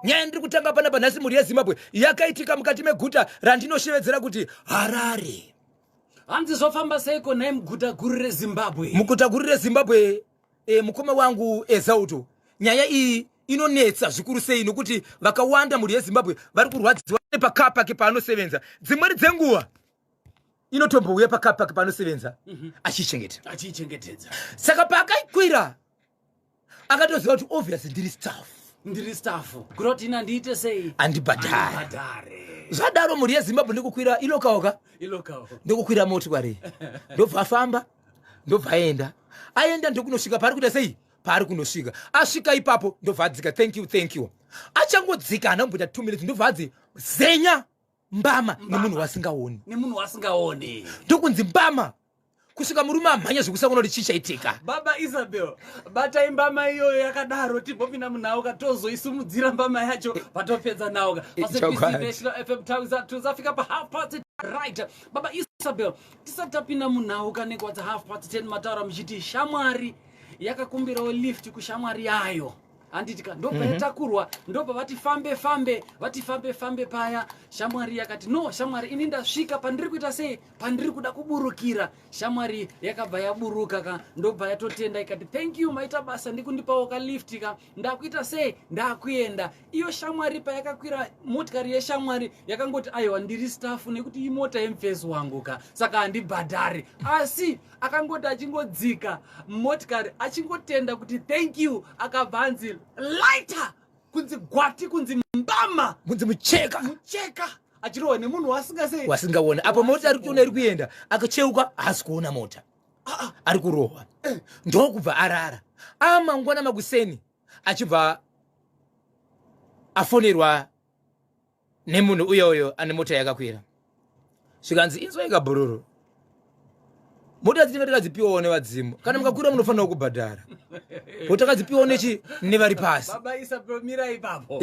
Nyaya ndiri kutanga panapa nhasi mhuri yeZimbabwe yakaitika mukati meguta randinoshevedzera kuti Harare. Hanzi zvofamba seiko naye muguta guru reZimbabwe? Muguta guru reZimbabwe mukoma wangu Ezauto, nyaya iyi inonetsa zvikuru sei nokuti vakawanda mhuri yeZimbabwe vari kurwadziwa pakapa pake paanosevenza. Dzimweni dzenguva inotombouya pakapa pake paanosevenza achichengetedza. Saka paakaikwira akatoziva kuti obviously ndiri staff. Kuroti ina ndiite sei? Andibhadhare. Zvadaro mhuri yeZimbabwe ndikukwira ilokaoka. Ndikukwira motikari. Ndobva afamba, ndobva aenda ndokunosvika pari kuita sei? Pari kunosvika. Asvika ipapo ndobva adzika thank you. Achangodzika anamboita 2 minutes ndobva adzi zenya mbama nemunhu wasingaoni. Ndokunzi mbama. Kusvika murume amhanya zvekusaona kuti chichaitika. Baba Isabel, batai mbama iyoyo yakadaro timbopinda munhauka tozoisimudzira mbama yacho patopedza nhauka. FM tuzafika pa 10:30 right. Baba Isabel, tisati tapinda munhauka nekwadza 10:30 mataura muchiti shamwari yakakumbirawo lift kushamwari yayo. Handitika ndobva yatakurwa, ndobva vati fambe paya. Shamwari yakati no, shamwari ini ndasvika pandiri kuita sei, pandiri kuda kuburukira. Shamwari yakabva yaburuka ka, ndobva yatotenda ikati thank you maita basa ndikundipawo ka lift ka, ndakuita sei, ndakuenda. Iyo shamwari payakakwira motikari yeshamwari yakangoti aiwa ndiri staff nekuti imota yemufesi wangu ka, saka handibhadhare. Asi akangoti achingodzika motikari achingotenda kuti thank you, akabva anzi lighter, kunzi gwati, kunzi mbama, kunzi mucheka achirowa nemunhu wasingaona. Apo mota ari kuona iri kuenda akacheuka haasi kuona mota, ari kurohwa. Ndokubva arara amangwana makuseni achibva afonerwa nemunhu uyoyo ane mota yakakwira. Zvikanzi inzwa ikabhururu, mota dzinenge takadzipiwawo nevadzimu. Kana mukakwira munofanira kubhadhara. Takadzipiwawo nevari pasi. Baba Isabel mira ipapo.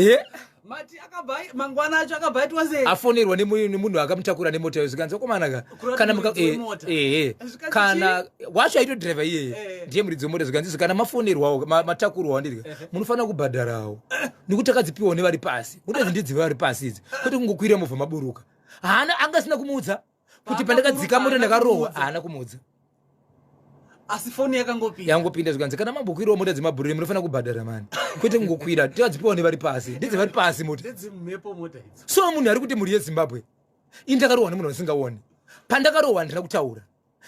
Mati akabai mangwana acho akabaitwa sei? Afonerwa nemunhu akamutakura nemota yo. Zvikanzi komanaka kana kana wacho aito driver iyeye ndiye muridzi wemota. Zvikanzi kana mafonerwawo matakurwawo ndirika munofanira kubhadharawo nekuti takadzipiwawo nevari pasi. Mota dzindidziva vari pasi idzi kwete kungokwira movha maburuka. Haana angasina kumuudza kuti pandakadzika mota ndakarohwa, haana kumuudza. Asi foni yangopinda. Zvikanzi kana mambokwirawo mota dzemabhururi munofanira kubhadhara mani kwete kungokwira. Tikadzipiwawo nevari pasi. Ndedzevari pasi mota. So munhu ari kuti mhuri yeZimbabwe indakarohwa nemunhu wasingaoni. Pandakarohwa ndira kutaura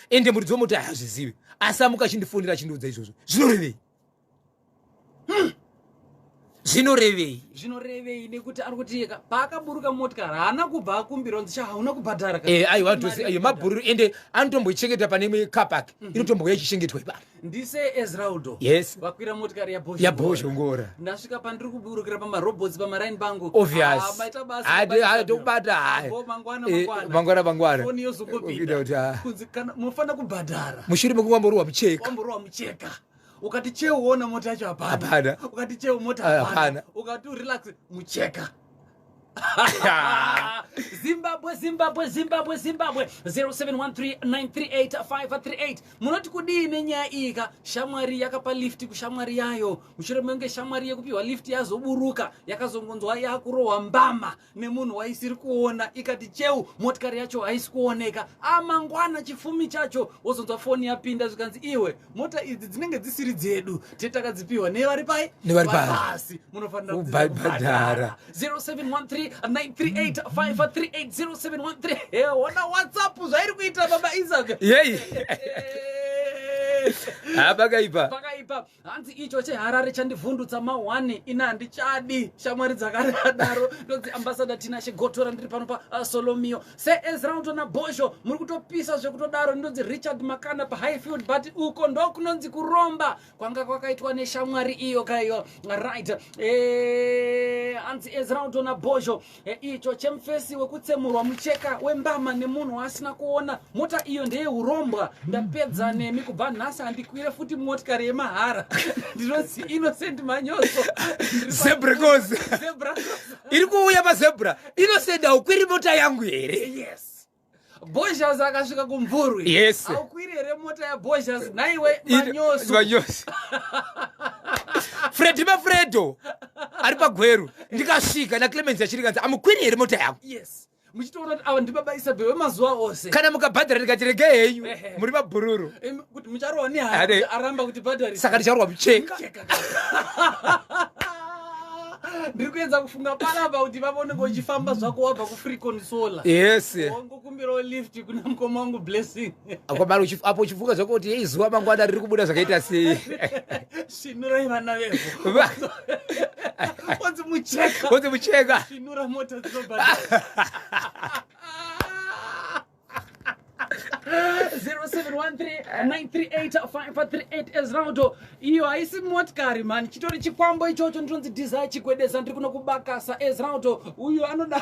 ende muridzi wemota haazvizivi, asi amuka achindifonera achindiudza izvozvo. Zvinorevei nekuti ari kuti paakaburuka motikari haana kubva akumbira nzi hauna kubhadhara ka. Aiwa ayo mabhururu ende anotomboichengeta pane car park inotombouya ichishengetwa ipapo. Ndise Ezraudo. Yes. Wakwira motikari yaBosch ngora. Ndasvika pandiri kuburukira pamarobots pamaraini bangu. Obvious. Maita basa. Hadokubata. Mangwana. Foni yozongopinda. Kunzi kana munofanira kubhadhara. Mushure mekungamborwa mucheka. Ukati cheu uona mota yacho hapana. Ukati cheu mota hapana. Ukati relax mucheka. Zimbabwe 0713938538. Munoti kudini nyaya ika shamwari yakapa lift kushamwari yayo. Mushure menge shamwari yekupiwa lift yazoburuka yakazongonzwa yakurohwa mbama nemunhu waisiri kuona. Ikati cheu motikari yacho haisi kuoneka. Amangwana chifumi chacho wozonzwa foni yapinda. Zvikanzi iwe mota idzi dzinenge dzisiri dzedu tetakadzipiwa nevari pasi munofanira kubhadhara. 0713938538 ona WhatsApp zvairi kuita Baba Isaac. Pakaipa. Hanzi icho cheHarare chandivhundutsa mahwane ina handichadi shamwari dzakadaro. Ndonzi ambassador Tinashe Gotora ndiri pano pa Solomio. Ezrauto naBosho muri kutopisa zvekutodaro. Ndonzi Richard Makana pa Highfield but uko ndo kunonzi kuromba kwanga kwakaitwa neshamwari iyo kayo. Right. Hanzi Ezrauto naBosho icho chemfesi wekutsemurwa mucheka wembama nemunhu asina kuona. Mota iyo ndeye urombwa. Ndapedza nemi kubva nhasi handikwire futi motikari yemahara. Ndinozi Innocent Manyoso. Zebra iri kuuya pazebra. Innocent aukwiri mota yangu here. Yes. Boschers akasvika kumvurwi. Yes. Aukwiri here mota yaBoschers naiwe Manyoso. Fred Mafredo ari pagweru ndikasvika naClemens achirikanza amukwiri here mota yako. Yes. Muchitora ava ndibaba Isabel wemazuva ose. Kana mukabhadhara ndikati regei henyu muri mabhururu. Kuti mucharowa nehari aramba kuti bhadhari. Saka ndicharowa mucheka. Ndiri kuedza kufunga panapa kuti vavone uchifamba zvako wabva kuFreecon Solar. Yes. Wangokumbirawo lift kuna mukoma wangu Blessing. Akwabara apo uchifunga zvako kuti hey zuva mangwana riri kubuda zvakaita sei. Svinurai vana vevo. Wanzi mucheka. Wanzi mucheka. Svinura mota dzinobhadhara. 0713-938-538 Ezrauto. Iyo haisi motikari man, chitori chikwambo ichocho ndinonzi Desire Chigwedesa ndiri kuno kubakasa. Ezrauto uyu anoda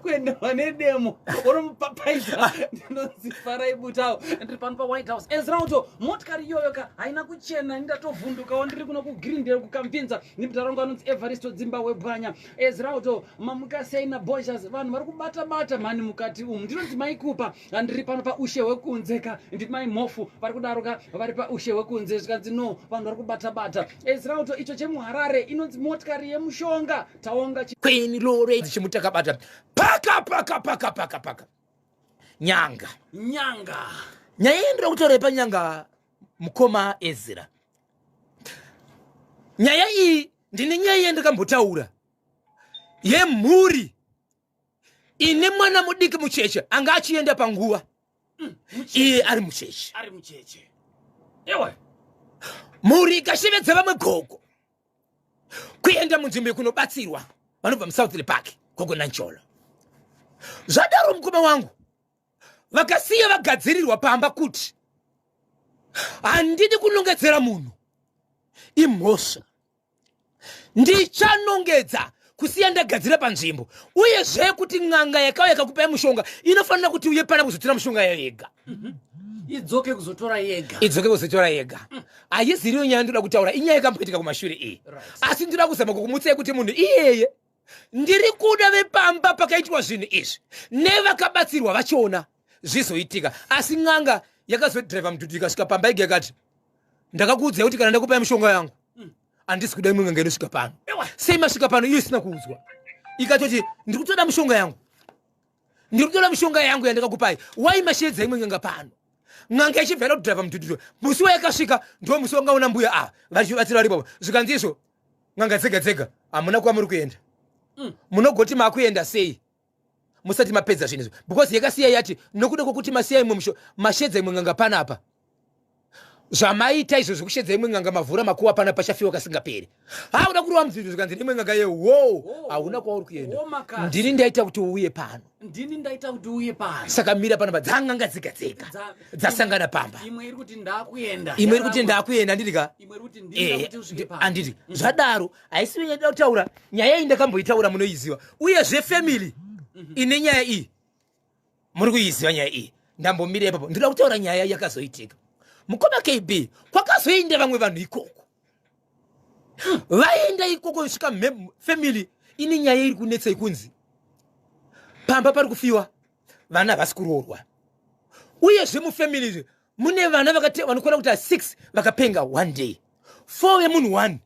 kuendewa nedemo oromupapaiza ndinonzi Farai Butao ndiri pano paWhite House. Ezrauto motikari iyoyo ka haina kuchena, ndatovhundukawo ndiri kuno kuGreendale kukampinza nemutarongo anonzi Evaristo Dzimba webwanya. Ezrauto mamukasei Bojas vanhu vari kubata mani mukati umu. Ndinonzi maikupa ndiri pano paushe hwekunzeka nditi mai mhofu vari kudaroka vari paushe hwekunze zvikanzi no vanhu vari kubata. Ezrauto icho chemuHarare inonzi motikari yemushonga taonga Queen Lore chimutakabata paka nyanga nyaya ndira kutaura panyanga mukoma Ezra. Nyaya iyi ndine nyaya yandakambotaura yemhuri ine mwana mudiki mucheche anga achienda panguva iye ari mucheche. Ewe mhuri ikashevedza vamwe gogo kuenda munzvimbo yekunobatsirwa vanobva muSouth Park gogo Nancholo. Zvadaro mukoma wangu vakasiya vagadzirirwa pamba kuti handidi kunongedzera munhu imhosva, ndichanongedza kusiya ndagadzira panzvimbo, uyezve kuti n'anga yakauya yakakupai mushonga inofanira kuti uye pana kuzotora mushonga yayo yega. idzoke kuzotora yega. Haiziriyo nyaya ndoda kutaura, inyaya yakamboitika kumashure iyi. Asi ndoda kuzama kukumutsai kuti munhu iyeye ndiri kuda vepamba pakaitwa zvinhu izvi nevakabatsirwa vachiona zvizoitika. Asi n'anga yakazodhiraivha mudhudhu ikasvika pamba yega yakati ndakakuudzai kuti kana ndakupai mushonga yangu handisi kuda imwe n'anga inosvika pano. Sei masvika pano iyo isina kuudzwa? Ikatoti ndiri kutoda mushonga yangu yandakakupai, wai mashedza imwe n'anga pano? N'anga ichibvira kudhiraivha mudhudhu musi wayakasvika ndo musi wangaona mbuya vachibatsira vari papo. Zvikanzi izvo n'anga dzega hamuna kwamuri kuenda. Munogoti makuenda sei musati mapedza zvinhu izvo? Because yakasiya yati nokuda kwokuti masiya imwe mashedza imwe n'anga panapa, zvamaita izvo zvekushedza imwe n'anga mavhura makuwa pana pachafiwa kasingaperi. Hauda kurova mudhudhu zvikanzi imwe n'anga yewo hauna kwauri kuenda. Ndini ndaita kuti uuye pano. Saka mira panapa dzang'anga dzega dzasangana pamba. Imwe iri kuti ndakuenda ndidika anditi zvadaro haisi nyaya kutaura. Nyaya iyi ndakamboitaura munoiziva, uyezve family ine nyaya iyi muri kuiziva. Nyaya iyi ndambomira ipapo ndinoda kutaura nyaya yakazoitika mukoma KB. Kwakazoenda vamwe vanhu ikoko, vaenda ikoko kusvika family ine nyaya iri kunetsa ikunzi pamba pari kufiwa vana havasi kuroorwa, uyezve mufamily mune vana vanokwana kuti 6 vakapenga one day, 4 vemunhu 1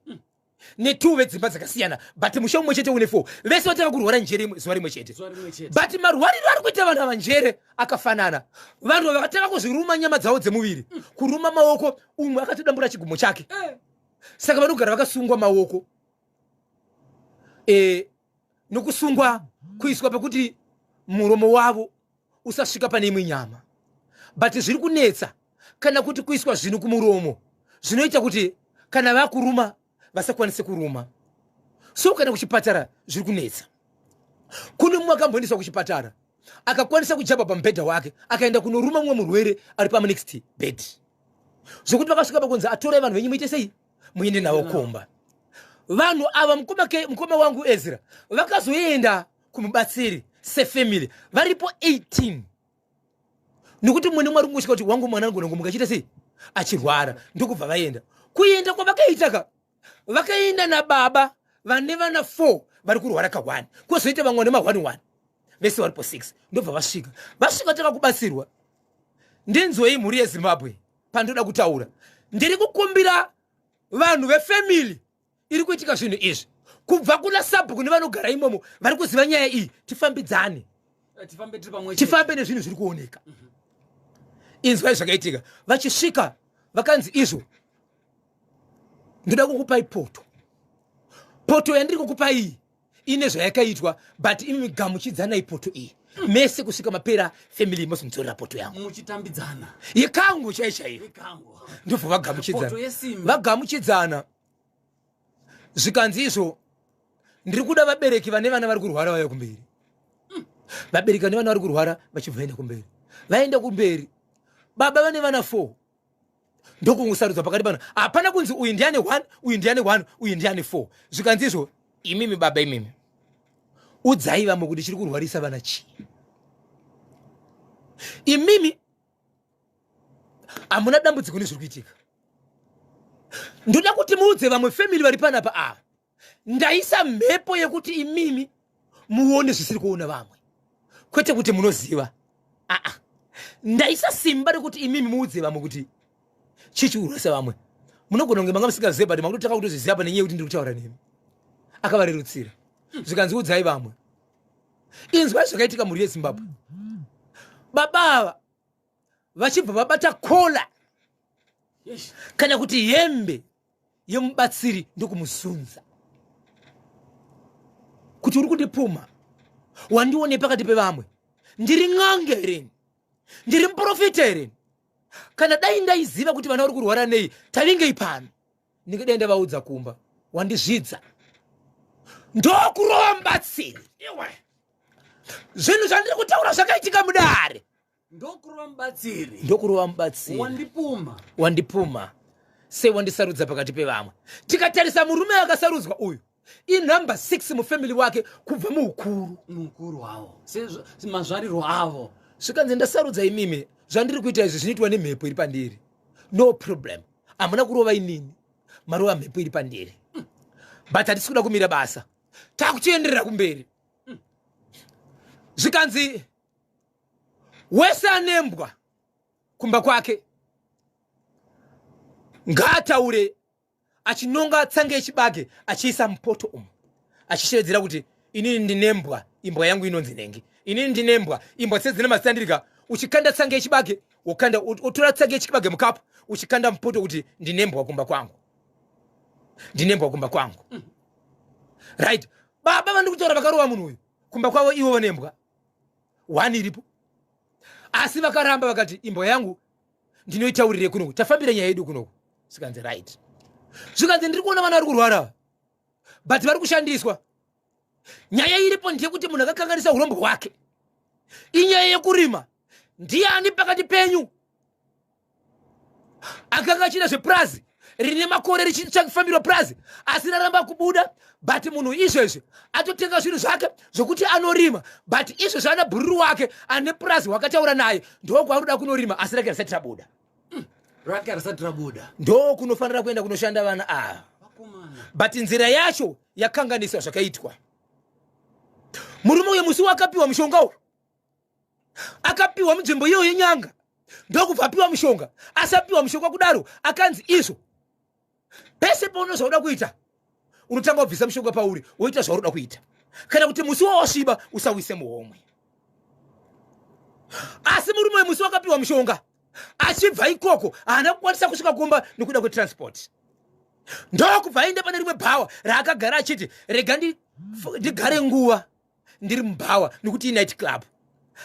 ne2 vedzimba dzakasiyana, but musha mumwe chete une 4 vese vatanga kurwara njere zuva rimwe chete. But marwariro ari kuita vanhu ava njere akafanana. Vanhu vakatanga kuzviruma nyama dzavo dzemuviri, kuruma maoko, umwe akatodambura chigumo chake. Saka vanogara vakasungwa maoko nokusungwa kuiswa pekuti muromo wavo usasvika pane imwe nyama. But zviri kunetsa kana kuti kuiswa zvinhu kumuromo zvinoita kuti kana vakuruma vasakwanise kuruma. So kana kuchipatara zviri kunetsa. Kune mumwe akamboendeswa kuchipatara akakwanisa kujamba pamubhedha wake akaenda kunoruma mumwe murwere ari pama next bed, zvokuti vakasvika pakunzi atorai vanhu venyu muite sei muende navo komba. Vanhu ava mukoma wangu Ezra vakazoenda kumubatsiri sefamily varipo 18, nokuti mwene mwari kungosvika kuti wangu mwana anogona kumuka sei achirwara, ndokubva vaenda. Kuenda kwavakaitaka vakaenda nababa vane vana 4 vari kurwara ka1, kwozoita vamwe vane ma1 vese varipo 6, ndobva vasvika taka kubatsirwa. Ndenzoi mhuri yeZimbabwe pandoda kutaura ndiri kukumbira vanhu vefamily iri kuitika zvinhu izvi kubva kuna sabhuku nevanogara imomo vari kuziva nyaya iyi. Tifambidzane, tifambe nezvinhu zviri kuoneka. Inzwai zvakaitika vachisvika vakanzi izvo ndoda kukupai poto yandiri kukupai iyi ine zvayakaitwa, but imi gamuchidzanai poto iyi mese kusvika mapera family imozomudzorera poto yangu muchitambidzana yekangu chaichaiyo. Ndobva vagamuchidzana zvikanzi izvo ndiri kuda vabereki vane vana vari kurwara vaya kumberi. Vabereki vane vana vari kurwara vachibva vaenda kumberi, vaenda kumberi. Baba vane vana 4 ndokungosarudzwa pakati pano. Hapana kunzi uyu ndiane 1 uyu ndiane 1 uyu ndiane 4. Zvikanzi izvo imimi baba imimi udzai vamwe kuti chiri kurwarisa vana chii. Imimi hamuna dambudziko nezviri kuitika. Ndoda kuti muudze vamwe family vari panapa ndaisa mhepo yekuti imimi muone zvisiri kuona vamwe, kwete kuti munoziva. Ndaisa simba rekuti imimi muudze vamwe kuti chichiurasa vamwe. Munogona kunge manga musingazive, but makutotaka kutozviziva pa nenyaya yekuti ndiri kutaura nemi. Akavarerutsira zvikanzi udzai vamwe. Inzwai zvakaitika mhuri yeZimbabwe. Baba ava vachibva vabata kola kana kuti hembe yemubatsiri ndokumusunza kuti uri kundipuma, wandione pakati pevamwe, ndiri n'anga here, ndiri muprofita here. Kana dai ndaiziva kuti vana vari kurwara nei tavingei pano, ndingadai ndavaudza kumba. Wandizvidza ndokurova mubatsiri. Zvinhu zvandiri kutaura zvakaitika mudare. Ndokurova mubatsiri. Wandipuma sei wandisarudza pakati pevamwe. Tikatarisa murume akasarudzwa uyu inumber 6 mufamily wake kubva muukuru hwavo mazvariro avo. Zvikanzi ndasarudza imimi, zvandiri kuita izvi zvinoitwa nemhepo iri pandiri. No problem, hamuna kurova inini, marova mhepo iri pandiri. But hatisi kuda kumira basa, takuchienderera kumberi. Zvikanzi wese anembwa kumba kwake ngaataure achinonga tsange yechibage achiisa mupoto umu, achishevedzera kuti inini ndinembwa, imbwa yangu inonzi Nengi. Inini ndinembwa, imbwa dzese dzine masandirika. Uchikanda tsange yechibage wokanda, utora tsange yechibage mukapu uchikanda mupoto kuti ndinembwa kumba kwangu, ndinembwa kumba kwangu. Right, baba vandiri kutaura vakarova munhu uyu kumba kwavo ivo vanembwa 1 iripo, asi vakaramba vakati imbwa yangu ndinoitaurire kunoku, tafambira nyaya yedu kunoku. Zvikanzi right. Zvikanzi ndiri kuona vana vari kurwara but vari kushandiswa. Nyaya iripo ndeyekuti munhu akakanganisa urombo hwake. Inyaya yekurima. Ndiani pakati penyu akanga achida zvepurazi rine makore richifambirwa purazi asi raramba kubuda, but munhu izvezvi atotenga zvinhu zvake zvokuti anorima, but izvezvi ana bhururu wake ane purazi wakataura naye ndokwaanoda kunorima asi rake risati rabuda. Rake risati rabuda ndo kunofanira kuenda kunoshanda vana ava. But nzira yacho yakanganiswa zvakaitwa. Murume uyu musi wakapiwa mushonga uyu, akapiwa munzvimbo iyo yenyanga, ndokubva apiwa mushonga. Asapiwa mushonga kudaro akanzi izvo pese paunozoda kuita unotanga kubvisa mushonga pauri woita zvaunoda kuita, kana kuti musi wawasviba usawise muhomwe. Asi murume uyu musi wakapiwa mushonga achibva ikoko haana kukwanisa kusvika kumba nekuda kwetransport. Ndokubva aenda pane rimwe bhawa raakagara achiti rega ndigare nguva ndiri mubhawa nekuti night club.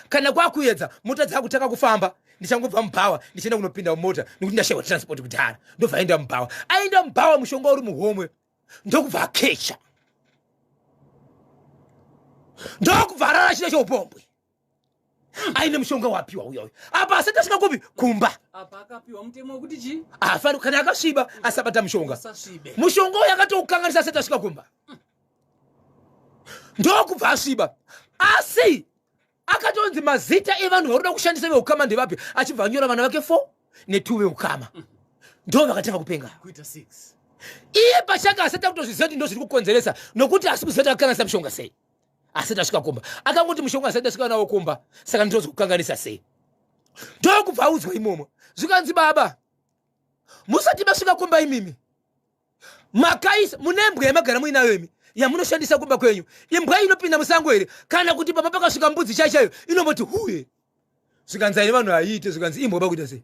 Kana kwakuedza mota dzakutanga kufamba ndichangobva mubhawa ndichienda kunopinda mumota nekuti ndashayiwa transport kudhara. Ndobva aenda mubhawa, aenda mubhawa mushonga uri muhomwe, ndokubva akecha, ndokubva ararashira cheupombwe. Aine mushonga wapiwa uyoyo apa asati asvika kupi kumba. Apa akapiwa mutemo wekuti chi afari kana akasviba asabata mushonga. Mushonga uyo akatoukanganisa asati asvika kumba, ndokubva asviba. Asi akatonzi mazita evanhu varoda kushandisa veukama ndevapi, achibva anyora vana vake 4 ne2 veukama, ndo vakatanga kupenga kuita 6. Iye pachake asati akutozviziva kuti ndo zviri kukonzeresa, nokuti asi kuziva kuti akakanganisa mushonga sei asati asvika kumba. Akangoti mushonga asati asvika nawo kumba, saka ndinozi kukanganisa sei. Ndokubva audzwa imomo. Zvikanzi baba musati masvika kumba imimi makaisa munembwe yamagara muinayo imi yamunoshandisa kumba kwenyu imbwa inopinda musango here kana kuti papa pakasvika mbudzi chaichayo inomboti huye zvikanzi vanhu aite zvikanzi imbwa pakuita sei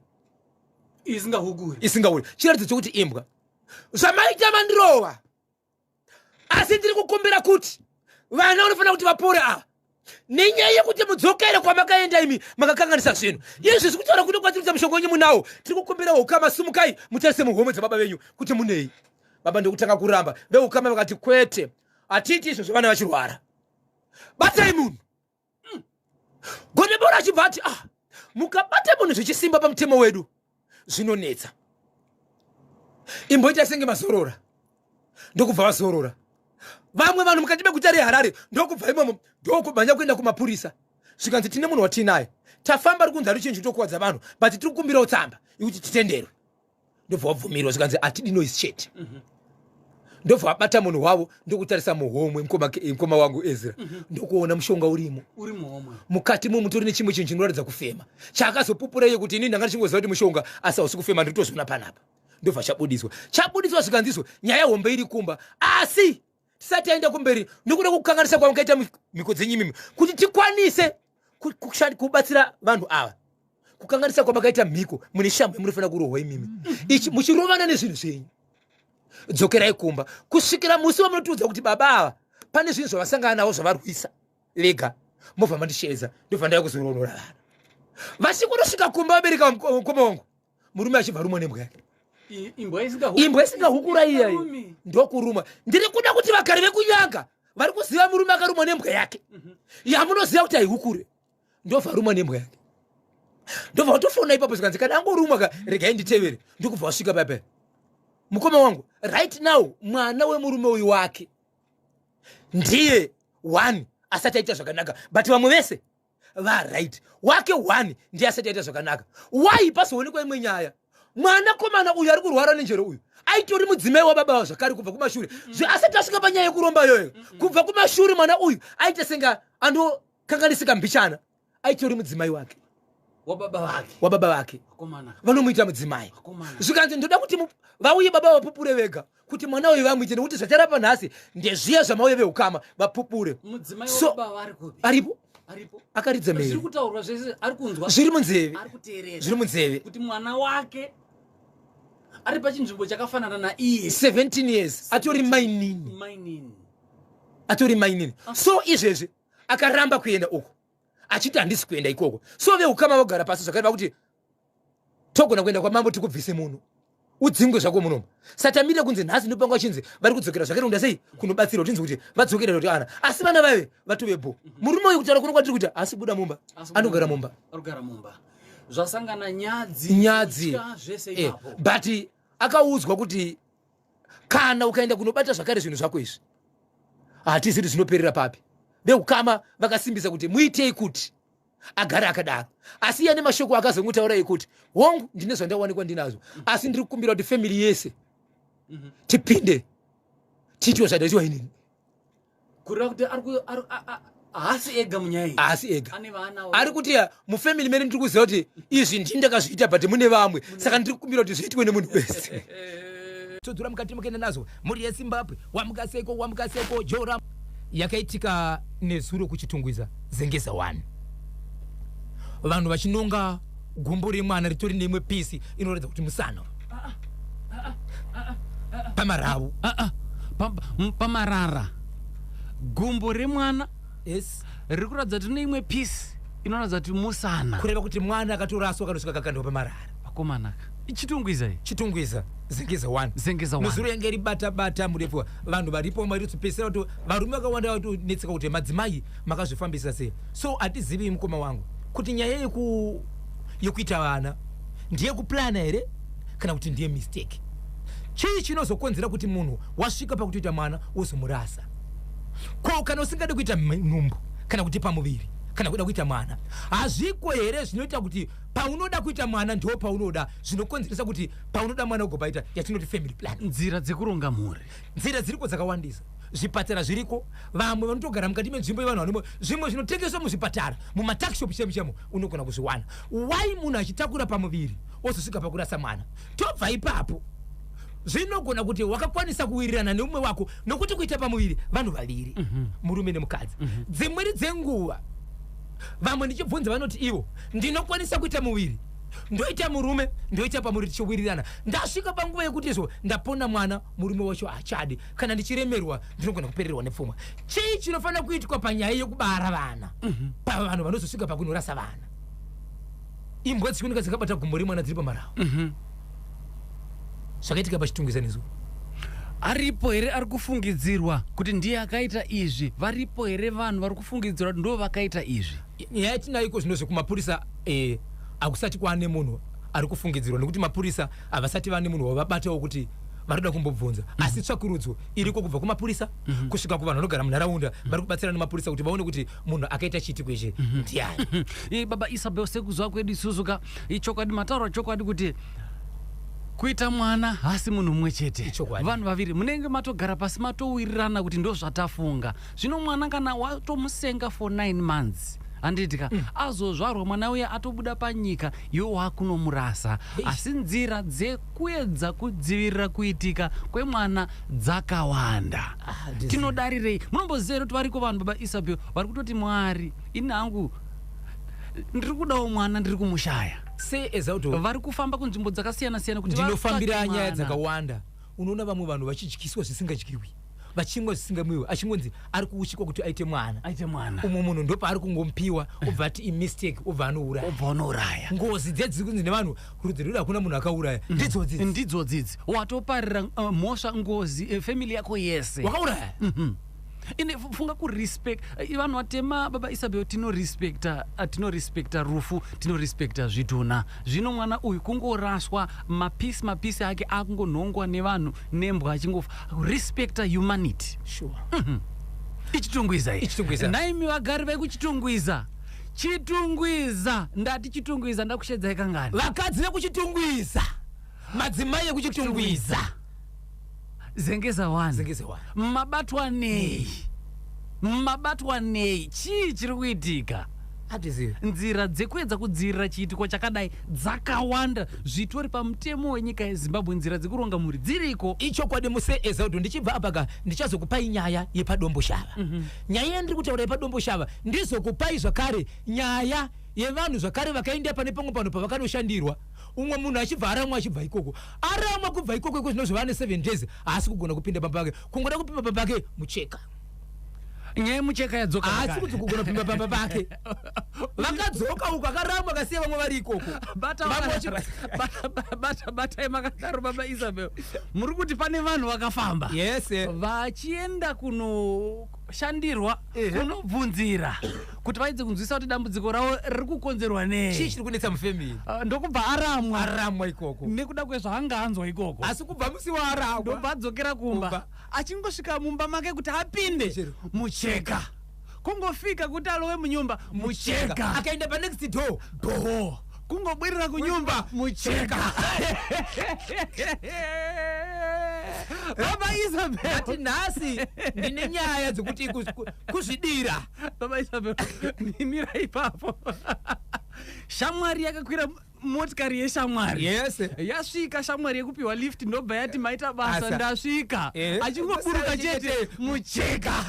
isingahuri chiratidzo chokuti imbwa zvamaita mandirowa asi ndiri kukumbira kuti vana unofanira kuti vapore ava nenyaya yekuti mudzokere kwamakaenda imi makakanganisa zvinhu izvi zviri kutaura kuti kwatiriza mushonga wenyu munawo tiri kukumbira ukama simukai mutarise muhomwe dzababa venyu kuti munei baba ndokutanga kuramba veukama vakati kwete hatiti izvo zvavana vachirwara batai munhu godebora achibva ati mukabata munhu zvichisimba pamutemo wedu zvinonetsa imboita senge mazorora ndokubva vazorora vamwe vanhu mukati meguta reHarare ndokubva imomo ndokumhanya kuenda kumapurisa zvikanzi tine munhu watinaye tafamba rikunzi ruchinji tokuwadza vanhu but tiri kukumbirawo tsamba yekuti titenderwe ndobva wabvumirwa zvikanzi hatidi noise chete ndobva wabata munhu wavo ndokutarisa muhomwe mukoma wangu Ezra ndokuona mushonga urimo mukati mutori nechimwe chinhu chinoratidza kufema chakazopupurei kuti inini ndanga ndichingoziva kuti mushonga asi hausi kufema nditozviona panapa ndobva chabudiswa zvikanzizvo nyaya hombe iri kumba asi tisati aenda kumberi ndokuda kukanganisa kwamakaita mhiko dzenyu imimi kuti tikwanise kubatsira vanhu ava kukanganisa kwamakaita mhiko mune shambo yamunofanira kurohwa imimi ichi muchirovana nezvinhu zvenyu dzokerai kumba kusvikira musi wamunotiudza kuti baba ava pane zvinhu zvavasangana navo zvavarwisa lega mobva mandisheza ndobva ndaya kuzoronora vanhu vasikurosvika kumba vabereka mukoma wangu murume achibva rumwa nembwa yake imbwa isingahukura iyayi ndokuruma ndiri kuda kuti vagari vekunyanga vari kuziva murume akarumwa nembwa yake yamunoziva kuti haihukure ndobva rumwa nembwa yake ndobva watofona ipapo zvikanzi kana angorumwa regai nditevere ndokubva wasvika papa mukoma wangu right now mwana wemurume uyu wake ndiye 1 asati aita zvakanaka but vamwe vese right wake 1 ndiye asati aita zvakanaka why pazoonekwa imwe nyaya mwana komana uyu ari kurwara nenjere uyu aitori mudzimai wababa wavo zvakare kubva kumashure asati asvika panyaya yekuromba yoyo kubva kumashure mwana uyu aita senga anokanganisika mbichana aitori mudzimai wake wababa vake vanomuita mudzimai zvikanzi ndoda kuti vauye baba vapupure vega kuti mwana uyu vamuite nekuti zvacharapa nhasi ndezviya zvamauye veukama vapupure aripo akaridza meri zviri munzeve kuti mwana wake ari pachinzvimbo chakafanana naiye 17 years atori mainini so izvezvi akaramba kuenda uko achiti handisi kuenda ikoko so veukama vagara pasi zvakareva kuti togona kuenda kwamambo tikubvise munhu udzingwe zvako munomo satamire kunzi nhasi ndopangwa chinzi vari kudzokera zvakaronda sei kunobatsira utinzi kuti vadzokere kuti ana asi vana vave vatove murume uyu kutaura kuno kwatiri kuti asi buda mumba anogara mumba zvasangana nyadzi zvese but akaudzwa kuti kana ukaenda kunobata zvakare zvinhu zvako izvi hatiziti zvinoperera papi veukama vakasimbisa kuti muitei kuti agare akadaro asi iye nemashoko akazomutaura kuti hongu ndine zvandawanikwa ndinazvo asi ndiri kukumbira kuti family yese tipinde tiitiwa zvadaitiwa inini kureva kuti haasi ega munyaya haasi ega ari kuti mufamily mene ndiri kuziva kuti izvi ndindakazviita but mune vamwe saka ndiri kukumbira kuti zviitwe nemunhu wese todzura mukati mukaenda nazo mhuri yeZimbabwe wamukaseko Joram yakaitika nezuro kuchitungwiza Zengeza 1 vanhu vachinonga gumbo remwana ritori neimwe pisi inoratidza kuti musana pamaravu pamarara gumbo remwana riri kuratidza kuti neimwe pisi inoratidza kuti musana kureva kuti mwana akatoraswa akanosvika kakandwa pamarara akomanaka chitungwiza Zengeza 1 muzuro yange ribata murefu vanhu varipo maritopesera kuti varume vakawanda vatonetseka kuti madzimai makazvifambisa sei so hatizivi mukoma wangu kuti nyaya yekuita vana ndiye kuplana here kana kuti ndiye mistake chii chinozokonzera kuti munhu wasvika pakutoita mwana wozomurasa ko kana usingade kuita nhumbu kana kuti pamuviri kana kuda kuita mwana hazviko here zvinoita kuti paunoda kuita mwana ndo paunoda zvinokonzeresa kuti paunoda mwana ugopaita yatinoti family plan nzira dzekuronga mhuri nzira dziriko dzakawandisa zvipatara zviriko vamwe vanotogara mukati menzvimbo yevanhu zvimwe zvinotengeswa muzvipatara mumatakishop chemo unogona kuzviwana wai munhu achitakura pamuviri ozosvika pakurasa mwana tobva ipapo zvinogona kuti wakakwanisa kuwirirana neumwe wako nokuti kuita pamuviri vanhu vaviri murume nemukadzi dzimweni dzenguva vamwe ndichibvunza vanoti ivo ndinokwanisa kuita muviri ndoita murume ndoita pamuviri tichiwirirana ndasvika panguva yekuti izvo ndapona mwana murume wacho achadi kana ndichiremerwa ndinogona kupererwa nepfuma chii chinofanira kuitwa panyaya yekubara vana pavanhu vanozosvika pakunorasa vana imbwa dzikunika dzikabata gumbo remwana dziri pamarawo zvakaitika pachitungizanizo aripo here ari kufungidzirwa kuti ndiye akaita izvi varipo here vanhu vari kufungidzirwa kuti ndo vakaita izvi nyaya tinaiko zvino zvekumapurisa akusati kwane munhu ari kufungidzirwa nekuti mapurisa havasati vane munhu wavabatawo kuti varikuda kumbobvunza asi tsvakurudzo iriko kubva kumapurisa kusvika kuvanhu vanogara munharaunda vari kubatsirana nemapurisa kuti vaone kuti munhu akaita chitiko ichi ndiani. Baba Isabel, sekuziva kwedu isusuka ichokwadi mataura chokwadi kuti kuita mwana hasi munhu mumwe chete, vanhu vaviri munenge matogara pasi matowirirana kuti ndo zvatafunga. Zvino mwana kana watomusenga for 9 months handitika azozvarwa mwana uya atobuda panyika iwe wakunomurasa, asi nzira dzekuedza kudzivirira kuitika kwemwana dzakawanda. Tinodarirei? Munomboziva kuti variko vanhu Baba Isabel vari kutoti Mwari ini hangu ndiri kudawo mwana ndiri kumushaya. Vari kufamba kunzvimbo dzakasiyana-siyana kuti ndinofambira nyaya dzakawanda. Unoona vamwe vanhu vachidyiswa zvisingadyiwi, vachimwa zvisingamwiwi, achingoti ari kuushikwa kuti aite mwana. Umwe munhu ndopaari kungomupiwa obva ati imistake obva anouraya. Ngozi dzedziri kunzi nevanhu rudzi rwedu hakuna munhu akauraya ndidzo dzidzi watoparira mhosva ngozi family yako yese wakauraya. Ine funga kurespect vanhu vatema Baba Isabel, tinorespekta rufu, tinorespekta zvidhuna. Zvino mwana uyu kungoraswa mapisi ake akungonhongwa nevanhu nembwa achingofa. Respekta humanity. Sure. Ichitungwiza naimi vagari vekuchitungwiza ndati chitungwiza ndakushedzai kangani vakadzi vekuchitungwiza madzimai ekuchitungwiza zengeza 1 mabatwa nei chii chiri kuitika? Nzira dzekuedza kudzivirira chiitiko chakadai dzakawanda, zvitori pamutemo wenyika yeZimbabwe. Nzira dzekuronga mhuri dziriko. Ichokwadi muse Ezaudo, ndichibva apaka ndichazokupai nyaya yepadombo shava. Nyaya yandiri kutaura yepadombo shava ndizokupai zvakare nyaya yevanhu zvakare vakaenda pane pamwe pano pavakanoshandirwa. Umwe munhu achibva aramwa achibva ikoko, aramwa kubva ikoko iko zvinozova ne 7 days asi kugona kupinda pamba pake, kungoda kupimba pamba pake mucheka. Nyaya mucheka yadzoka asi kuti kugona kupimba pamba pake vakadzoka uko akaramwa akasiya vamwe vari ikoko. Bata makadaro Baba Isabel, muri kuti pane vanhu vakafamba vachienda kunoshandirwa kunobvunzira kuti vaidze kunzwisa kuti dambudziko ravo riri kukonzerwa nei, chii chiri kunetsa mufamily. Ndokubva aramwa ikoko nekuda kwezvaanga anzwa ikoko, asi kubva musi waaramwa ndobva adzokera kumba. Achingosvika mumba make kuti apinde mucheka, kungofika kuti alowe munyumba mucheka, akaenda pa next door kungobwirira kunyumba mucheka. Baba Isabel, ati nhasi ndine nyaya dzekuti kuzvidira. Baba Isabel, nimira ipapo. Shamwari yakakwira motikari yeshamwari yasvika, shamwari yekupiwa lift ndobva yati maita basa ndasvika, achingoburuka chete mucheka,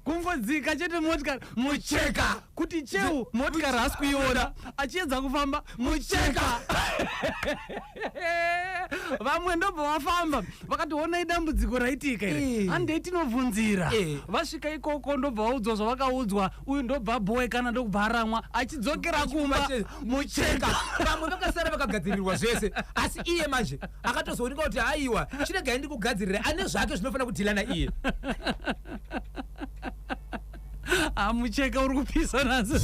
kungodzika chete motikari mucheka, kuti cheu motikari hasi kuiona, achiedza kufamba mucheka. Vamwe ndobva vafamba vakationa idambudziko raitika iri handei tinobvunzira. Vasvika ikoko ndobva vaudzwa zvavakaudzwa, uyu ndobva aboekana ndokubva aramwa achidzokera kumba mucheka. Vamwe vakasara vakagadzirirwa zvese, asi iye manje akatozooneka kuti haiwa chiregai ndiri kugadzirira, ane zvake zvinofanira kudhilana iye. Mucheka uri kupisa nazo.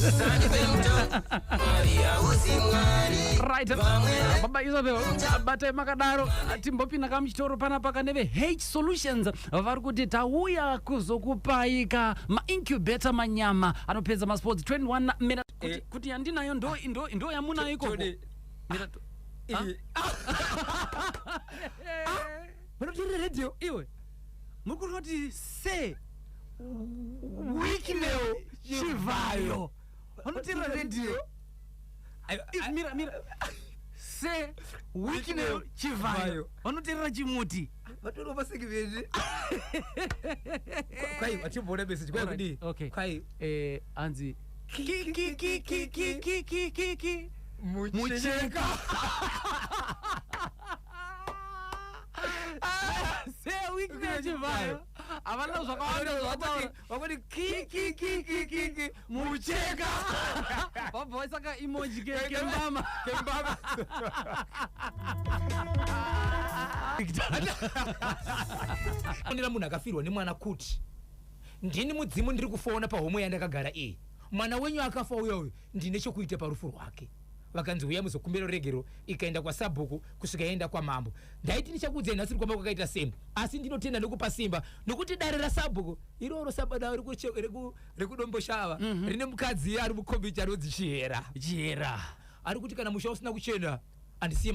Right. Baba Isabel, batai makadaro timbopinda kamuchitoro panapa kaneve H Solutions vari kuti tauya kuzokupaika maincubator manyama anopedza masports 21 minutes kuti yandinayo ndo yamunayo ikoko. Vanotore radio iwe mukunoti se wikimeo chivayo vanotira radio. Mira se wikine chivayo vanoteerera chimuti vatoro vasekivezi kwai vachibvona message kwai kudi kwai anzi mucheka se wikine chivayo avana zvakawanda zvataura vakoti kiki mucheka vabva vaisaka emoji kembama ndira munhu akafirwa nemwana kuti ndini mudzimu ndiri kufona pahomo yandakagara iyi mwana wenyu akafa uyoyo ndine chokuita parufu rwake vakanzi uya muzokumbira regero ikaenda kwasabhuku kusvika yaenda kwamambo ndaiti ndichakudzai nhasi kwamba kwakaita semu asi ndinotenda nekupa simba nokuti dare rasabhuku iroro sabada rekudomboshava rine mukadzi ari mukombicha rodzichihera ari kuti kana musha usina kuchena andisiye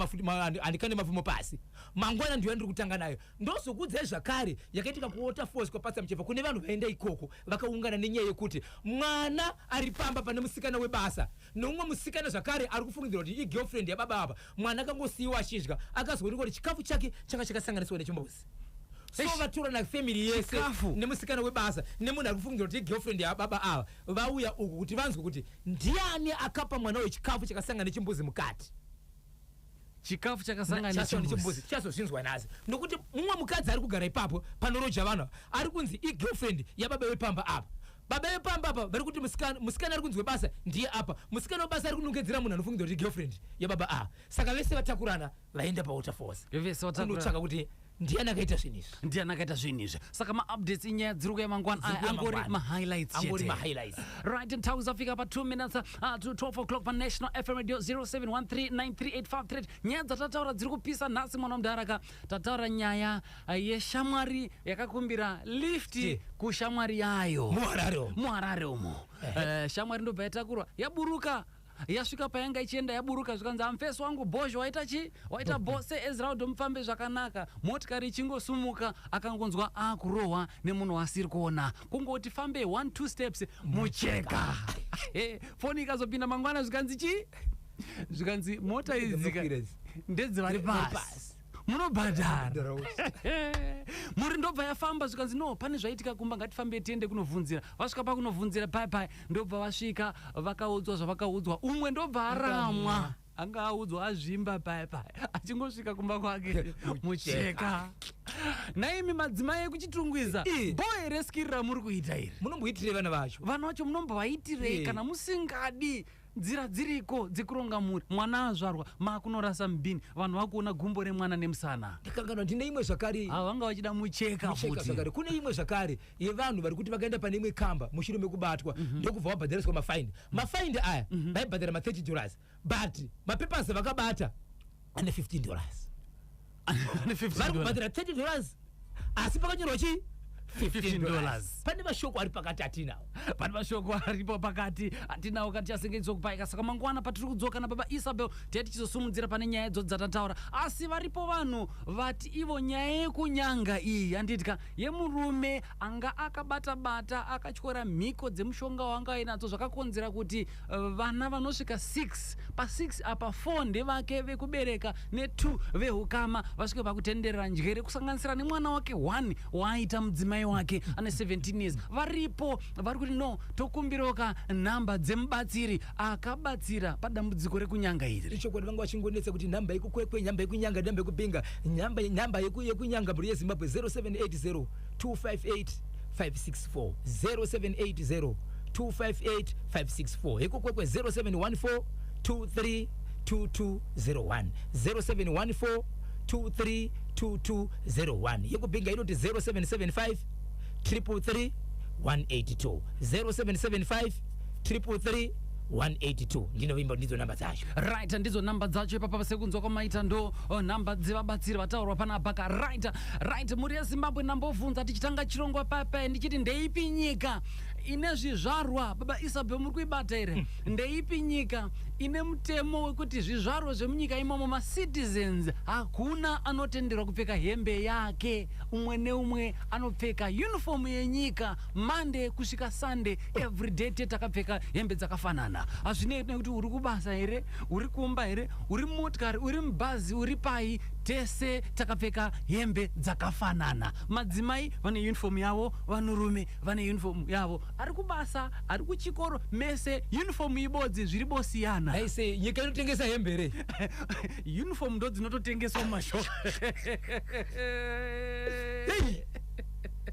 andikane mavhumo pasi mangwana ndiyo ndiri kutanga nayo ndozokudzai zvakare yakaitika kuota force kwapasa mucheva kune vanhu vaenda ikoko vakaungana nenyaya yekuti mwana ari pamba pane musikana webasa nomumwe musikana zvakare ari kufungidzira kuti igirlfriend yababa apa mwana akangosiyiwa achidya akazwa kuti chikafu chake changa chakasanganiswa nechimbuzi so vatora nafamily yese nemusikana webasa nemunhu ari kufungidzira kuti igirlfriend yababa ava vauya uku kuti vanzwe kuti ndiani akapa mwana wechikafu chakasangana nechimbuzi mukati chikafu chakasangana nechimbuzi chazozvinzwa nhasi nokuti mumwe mukadzi ari kugara ipapo panoroja vanhu ari kunzi igirlfriend yababa wepamba apa baba wepamba apa vari kuti musikana ari kunzwe basa ndiye apa musikana webasa ari kunongedzera munhu anofungidzira kuti igirlfriend yababa a saka vese vatakurana vaenda pawater force kunotsvaka kuti ndiani akaita zvinhu izvi saka maupdates inyaya dziri kuya mangwana angori mahighlights right nthawi zafika pa 2 minutes to 12 o'clock pa National FM Radio 0713938538 nyaya dzatataura dziri kupisa nhasi mwana mudaraka tataura nyaya yeshamwari yakakumbira lift kushamwari yayo muharare umo shamwari ndobva yatakurwa yaburuka yasvika payanga ichienda yaburuka zvikanzi amfesi wangu bozho waita bose Ezraud mufambe zvakanaka motikari ichingosumuka akangonzwa akurohwa nemunhu asiri kuona kungoti fambe 1-2 steps mucheka foni ikazopinda mangwana zvikanzi mota idzika ndedzevari pasi munobhadhara muri ndobva yafamba zvikanzi no pane zvaitika kumba ngatifambe tiende kunovhunzira vasvika pakunovhunzira pai ndobva vasvika vakaudzwa zvavakaudzwa umwe ndobva aramwa anga audzwa azvimba pai achingosvika kumba kwake mucheka naimi madzimai ekuchitungwiza boy reskirira muri kuita iri munomboitirei vana vacho munombovaitirei kana musingadi nzira dziriko dzekuronga muri mwana azvarwa makunorasa mubhini vanhu vakuona gumbo remwana nemusana ndikanganwa ndine imwe zvakare vanga vachida mucheka zvakare kune imwe zvakare yevanhu vari kuti vakaenda pane imwe kamba mushure mekubatwa ndokubva vabhadhariswa mafaindi aya vaibhadhara $30 but mapepasi vakabata ane $15 vari kubhadhara $30 asi pakanyorwa chii $15 pane mashoko ari pakati atinawo atinawo kati asengedzwa kupaika saka mangwana patiri kudzoka nababa Isabel tiyati chizosumudzira pane nyaya idzo dzatataura asi varipo vanhu vati ivo nyaya yekunyanga iyi yanditka yemurume anga akabata akatyora mhiko dzemushonga wanga ainadzo zvakakonzera kuti vana vanosvika 6 pa6 apa 4 ndevake vekubereka ne2 vehukama vasvike pakutenderera njere kusanganisira nemwana wake 1 waaita mudzimai wake ane 17 years varipo vari kuti no tokumbiroka nhamba dzemubatsiri akabatsira padambudziko rekunyanga iri ichokwadi vanga vachingonetsa kuti nhamba yekukwekwe nyamba yekunyanga nhamba yekupinga nhamba yekunyanga mburi yeZimbabwe 0780 258 564 0780 258 564 yekukwekwe 0714 23 2201 0714 232201 yekupinga inoti 0775 333 182 0775 333 182 ndinovimba ndidzo namba dzacho right ndidzo namba dzacho ipapa sekunzwa kwamaita ndo namba dzevabatsiri vataurwa pana bhaka right muri yeZimbabwe nambovhunza tichitanga chirongwa papa ndichiti ndeipi nyika ine zvizvarwa baba Isabel muri kuibata here ndeipi nyika ine mutemo wekuti zvizvarwa zvemunyika imomo macitizens hakuna anotenderwa kupfeka hembe yake umwe neumwe anopfeka uniform yenyika Monday kusvika Sunday every day takapfeka hembe dzakafanana zvakafanana. Hazvinei nekuti uri kubasa here, uri kumba here, uri motikari, uri mubhazi, uri pai, tese takapfeka hembe dzakafanana. Madzimai vane uniform yavo, vanurume vane uniform yavo. Ari kubasa, ari kuchikoro, mese uniform ibodzi zviri bosiyana. Aise nyika inotengesa hembe re. Uniform ndo dzinototengeswa mumashopu.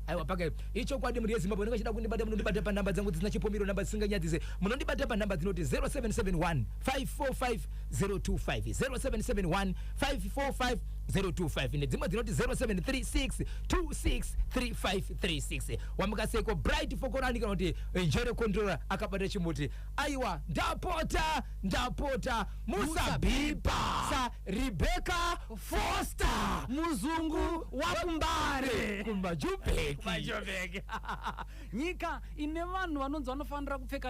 Aiwa paka icho kwadi muri yeZimbabwe ndingachida kundibata munondibata pa namba dzangu dzisina chipomiro, namba dzisinganyadzise munondibata pa namba dzinoti 0771 545 025 0771 545 025 nedzimwe dzinoti 0736 263536 wamukaseko bright fokorani kana kuti njere controller akabata chimuti aiwa ndapota musabhipa sa Rebecca Foster muzungu wakumbare kumajubeki. Nyika ine vanhu vanonzi vanofanira kupfeka